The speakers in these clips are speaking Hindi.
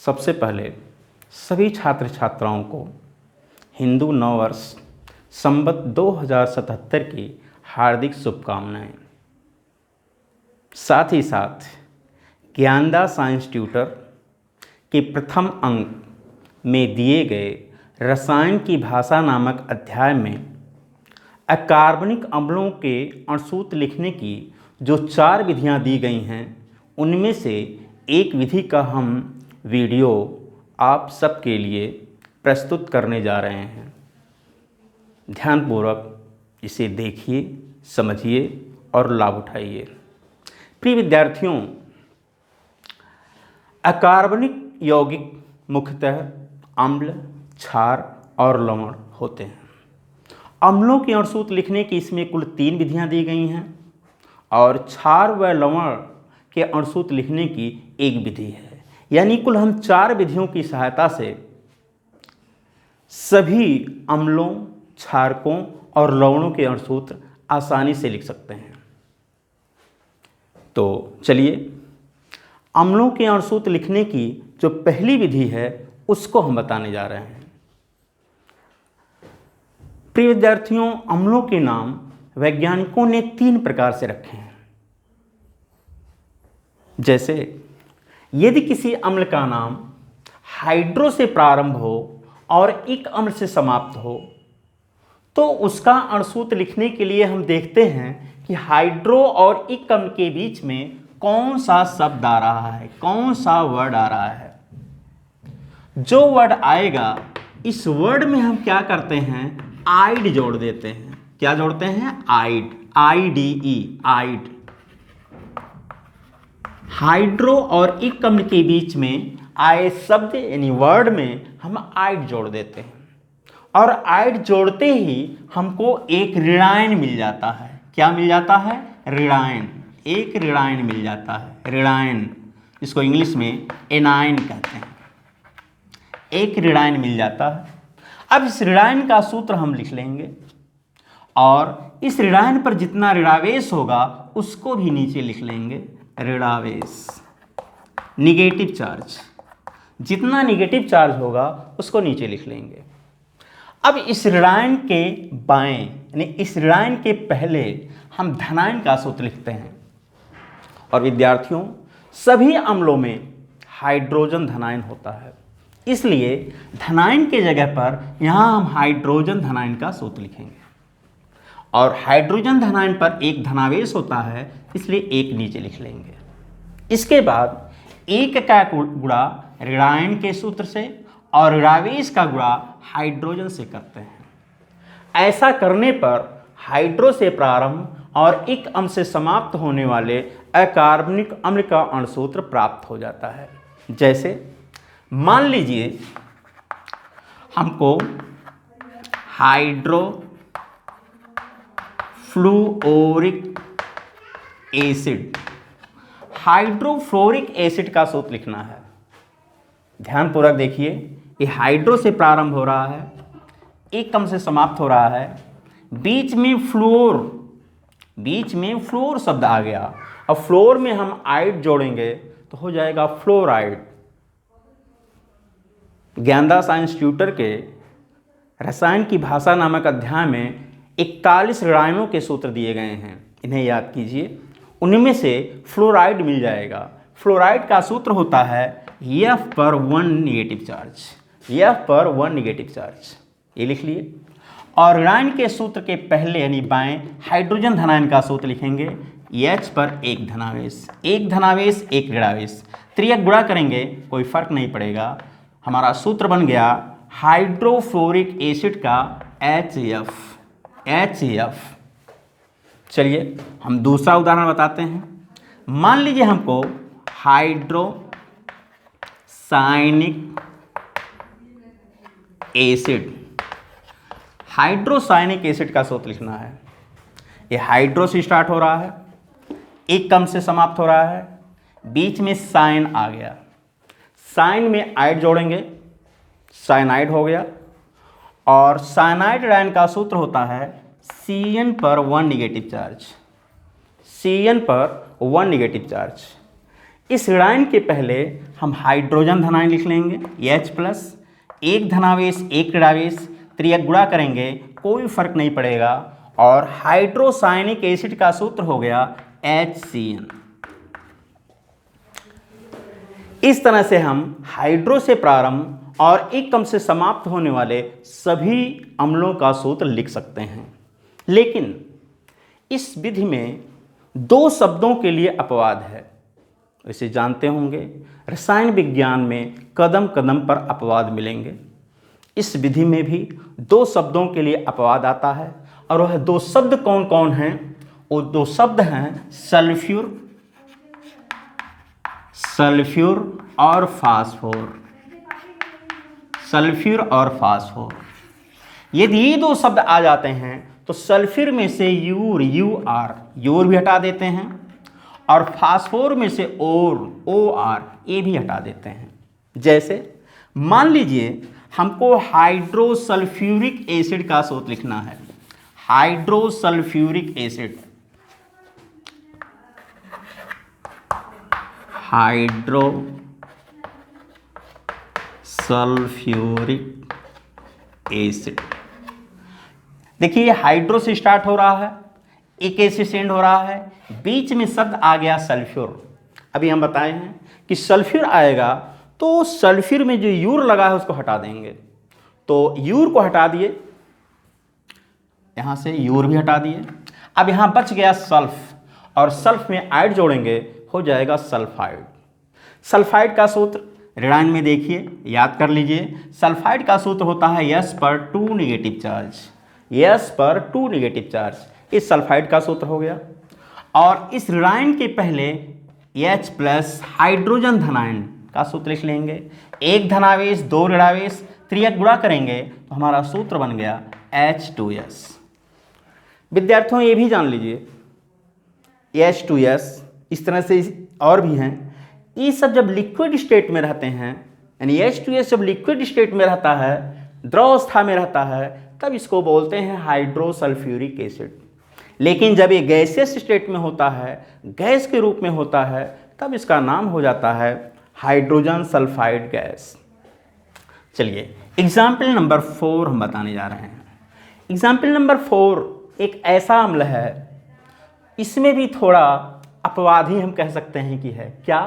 सबसे पहले सभी छात्र छात्राओं को हिंदू नववर्ष संवत 2077 की हार्दिक शुभकामनाएं। साथ ही साथ ज्ञानदास साइंस ट्यूटर के प्रथम अंक में दिए गए रसायन की भाषा नामक अध्याय में अकार्बनिक अम्लों के अणसूत्र लिखने की जो 4 विधियां दी गई हैं, उनमें से एक विधि का हम वीडियो आप सबके लिए प्रस्तुत करने जा रहे हैं। ध्यानपूर्वक इसे देखिए, समझिए और लाभ उठाइए। प्रिय विद्यार्थियों, अकार्बनिक यौगिक मुख्यतः अम्ल, क्षार और लवण होते हैं। अम्लों के अणसूत्र लिखने की इसमें कुल 3 विधियां दी गई हैं और क्षार व लवण के अणसूत्र लिखने की एक विधि है। यानी कुल हम 4 विधियों की सहायता से सभी अम्लों, क्षारकों और लवणों के अणसूत्र आसानी से लिख सकते हैं। तो चलिए, अम्लों के अणसूत्र लिखने की जो पहली विधि है उसको हम बताने जा रहे हैं। प्रिय विद्यार्थियों, अम्लों के नाम वैज्ञानिकों ने 3 प्रकार से रखे हैं। जैसे यदि किसी अम्ल का नाम हाइड्रो से प्रारंभ हो और इक अम्ल से समाप्त हो, तो उसका अणसूत्र लिखने के लिए हम देखते हैं कि हाइड्रो और इक अम्ल के बीच में कौन सा शब्द आ रहा है, कौन सा वर्ड आ रहा है। जो वर्ड आएगा, इस वर्ड में हम क्या करते हैं, आइड जोड़ देते हैं। क्या जोड़ते हैं? आइड, IDE, आइड। हाइड्रो और इक अम्ल के बीच में आए शब्द यानी वर्ड में हम आइड जोड़ देते हैं और आइड जोड़ते ही हमको एक ऋणायन मिल जाता है। क्या मिल जाता है? ऋणायन। एक ऋणायन मिल जाता है, ऋणायन, जिसको इंग्लिश में एनायन कहते हैं। एक ऋणायन मिल जाता है। अब इस ऋणायन का सूत्र हम लिख लेंगे और इस ऋणायन पर जितना ऋणावेश होगा उसको भी नीचे लिख लेंगे। ऋणावेश, निगेटिव चार्ज, जितना निगेटिव चार्ज होगा उसको नीचे लिख लेंगे। अब इस ऋणायन के बाएं यानी इस ऋणायन के पहले हम धनायन का सूत्र लिखते हैं। और विद्यार्थियों, सभी अम्लों में हाइड्रोजन धनायन होता है, इसलिए धनायन के जगह पर यहां हम हाइड्रोजन धनायन का सूत्र लिखेंगे। और हाइड्रोजन धनायन पर एक धनावेश होता है, इसलिए एक नीचे लिख लेंगे। इसके बाद एक का गुणा ऋणायन के सूत्र से और ऋणावेश का गुणा हाइड्रोजन से करते हैं। ऐसा करने पर हाइड्रो से प्रारंभ और इक अम्ल से समाप्त होने वाले अकार्बनिक अम्ल का अणसूत्र प्राप्त हो जाता है। जैसे मान लीजिए हमको हाइड्रोफ्लुओरिक एसिड, हाइड्रोफ्लोरिक एसिड का सूत्र लिखना है। ध्यानपूर्वक देखिए, ये हाइड्रो से प्रारंभ हो रहा है, एक अम्ल से समाप्त हो रहा है, बीच में फ्लोर शब्द आ गया। अब फ्लोर में हम आइड जोड़ेंगे तो हो जाएगा फ्लोराइड। ज्ञानदास साइंस ट्यूटर के रसायन की भाषा नामक अध्याय में 41 ऋणायनों के सूत्र दिए गए हैं, इन्हें याद कीजिए। उनमें से फ्लोराइड मिल जाएगा। फ्लोराइड का सूत्र होता है F पर 1 निगेटिव चार्ज, F पर 1 निगेटिव चार्ज, ये लिख लिए। और ऋणायन के सूत्र के पहले यानी बाएं हाइड्रोजन धनायन का सूत्र लिखेंगे H पर एक धनावेश, एक धनावेश एक ऋणावेश, त्रियक गुणा करेंगे कोई फर्क नहीं पड़ेगा। हमारा सूत्र बन गया हाइड्रोफ्लोरिक एसिड का HF। चलिए हम दूसरा उदाहरण बताते हैं। मान लीजिए हमको हाइड्रोसायनिक एसिड का सूत्र लिखना है। ये हाइड्रो से स्टार्ट हो रहा है, एक अम्ल से समाप्त हो रहा है, बीच में साइन आ गया, साइन में आइड जोड़ेंगे, साइनाइड हो गया। और साइनाइड ऋणायन का सूत्र होता है Cn पर 1 निगेटिव चार्ज, Cn पर 1 निगेटिव चार्ज। इस ऋणायन के पहले हम हाइड्रोजन धनायन लिख लेंगे H+, एक धनावेश एक ऋणावेश, त्रियक गुणा करेंगे कोई फर्क नहीं पड़ेगा, और हाइड्रोसायनिक एसिड का सूत्र हो गया HCN। इस तरह से हम हाइड्रो से प्रारंभ और एकम से समाप्त होने वाले सभी अम्लों का सूत्र लिख सकते हैं। लेकिन इस विधि में दो शब्दों के लिए अपवाद है। इसे जानते होंगे, रसायन विज्ञान में कदम कदम पर अपवाद मिलेंगे। इस विधि में भी दो शब्दों के लिए अपवाद आता है, और वह दो शब्द कौन कौन हैं? वो दो शब्द हैं सल्फ्यूर और फास्फोर। सल्फ्यूर और फास्फोर, यदि ये दो शब्द आ जाते हैं तो सल्फ्यूर में से यूर भी हटा देते हैं, और फास्फोर में से OR ये भी हटा देते हैं। जैसे मान लीजिए हमको हाइड्रोसल्फ्यूरिक एसिड का सूत्र लिखना है। हाइड्रोसल्फ्यूरिक एसिड, हाइड्रोसल्फ्यूरिक एसिड। देखिए हाइड्रो से स्टार्ट हो रहा है, एक एसिड से एंड हो रहा है, बीच में शब्द आ गया सल्फ्यूर। अभी हम बताए हैं कि सल्फ्यूर आएगा तो सल्फ्यूर में जो यूर लगा है उसको हटा देंगे। तो यूर को हटा दिए, यहां से यूर भी हटा दिए। अब यहां बच गया सल्फ, और सल्फ में आइड जोड़ेंगे, हो जाएगा सल्फाइड। सल्फाइड का सूत्र ऋणायन में देखिए, याद कर लीजिए। सल्फाइड का सूत्र होता है S पर 2 नेगेटिव चार्ज। S पर 2 नेगेटिव चार्ज, इस सल्फाइड का सूत्र हो गया। और इस ऋणायन के पहले H+ हाइड्रोजन धनायन का सूत्र लिख लेंगे। एक धनावेश दो ऋणावेश, त्रियक गुणा करेंगे तो हमारा सूत्र बन गया H2S। विद्यार्थियों ये भी जान लीजिए, H2S इस तरह से और भी हैं। ये सब जब लिक्विड स्टेट में रहते हैं, यानी H2S जब लिक्विड स्टेट में रहता है, द्रवावस्था में रहता है, तब इसको बोलते हैं हाइड्रोसल्फ्यूरिक एसिड। लेकिन जब ये गैसियस स्टेट में होता है, गैस के रूप में होता है, तब इसका नाम हो जाता है हाइड्रोजन सल्फाइड गैस। चलिए एग्जाम्पल नंबर 4 हम बताने जा रहे हैं। एग्जाम्पल नंबर 4 एक ऐसा अम्ल है, इसमें भी थोड़ा अपवाद ही हम कह सकते हैं कि है। क्या?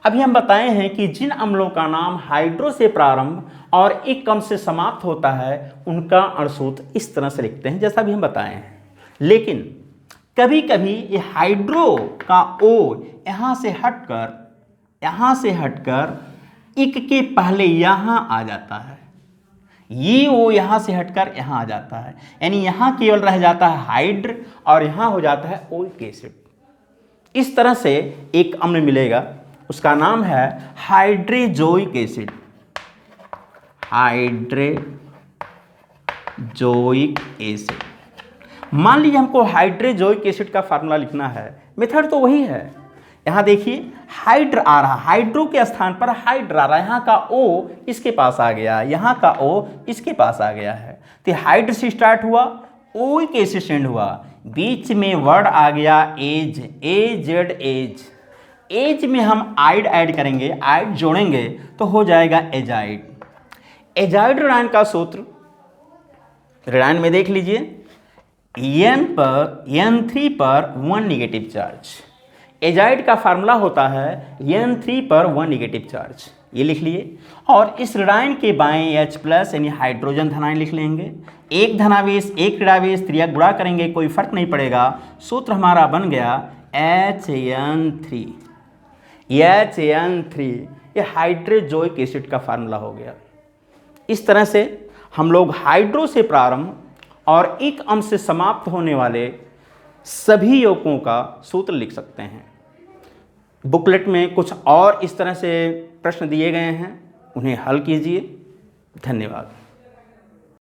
अभी हम बताए हैं कि जिन अम्लों का नाम हाइड्रो से प्रारंभ और एकम से समाप्त होता है, उनका अणुसूत्र इस तरह से लिखते हैं जैसा भी हम बताए हैं। लेकिन कभी कभी ये हाइड्रो का O यहाँ से हटकर इक के पहले यहाँ आ जाता है। ये O यहाँ से हटकर यहाँ आ जाता है, यानी यहाँ केवल रह जाता है हाइड्र और यहाँ हो जाता है ओइक एसिड। इस तरह से एक अम्ल मिलेगा, उसका नाम है हाइड्रेजोइक एसिड। हाइड्रेजोइक एसिड। मान लीजिए हमको हाइड्रेजोइक एसिड का फार्मूला लिखना है, मेथड तो वही है। यहाँ देखिए हाइड्र आ रहा, हाइड्रो के स्थान पर हाइड्र आ रहा है, यहाँ का O इसके पास आ गया, यहाँ का O इसके पास आ गया है। तो हाइड्र से स्टार्ट हुआ, ओइक एसिड से एंड हुआ, बीच में वर्ड आ गया एज, एज में हम आइड ऐड करेंगे, आइड जोड़ेंगे तो हो जाएगा एजाइड। एजाइड ऋणायन का सूत्र ऋणायन में देख लीजिए, N3 पर 1 नेगेटिव चार्ज। एजाइड का फार्मूला होता है N3 पर 1 नेगेटिव चार्ज, ये लिख लिए। और इस ऋणायन के बाएं H+ यानी हाइड्रोजन धनायन लिख लेंगे। एक धनावेश एक ऋणावेश, त्रियक गुणा करेंगे कोई फर्क नहीं पड़ेगा, सूत्र हमारा बन गया HN3। ये हाइड्रोजोइक एसिड का फार्मूला हो गया। इस तरह से हम लोग हाइड्रो से प्रारंभ और एक अम्ल से समाप्त होने वाले सभी यौगिकों का सूत्र लिख सकते हैं। बुकलेट में कुछ और इस तरह से प्रश्न दिए गए हैं, उन्हें हल कीजिए। धन्यवाद।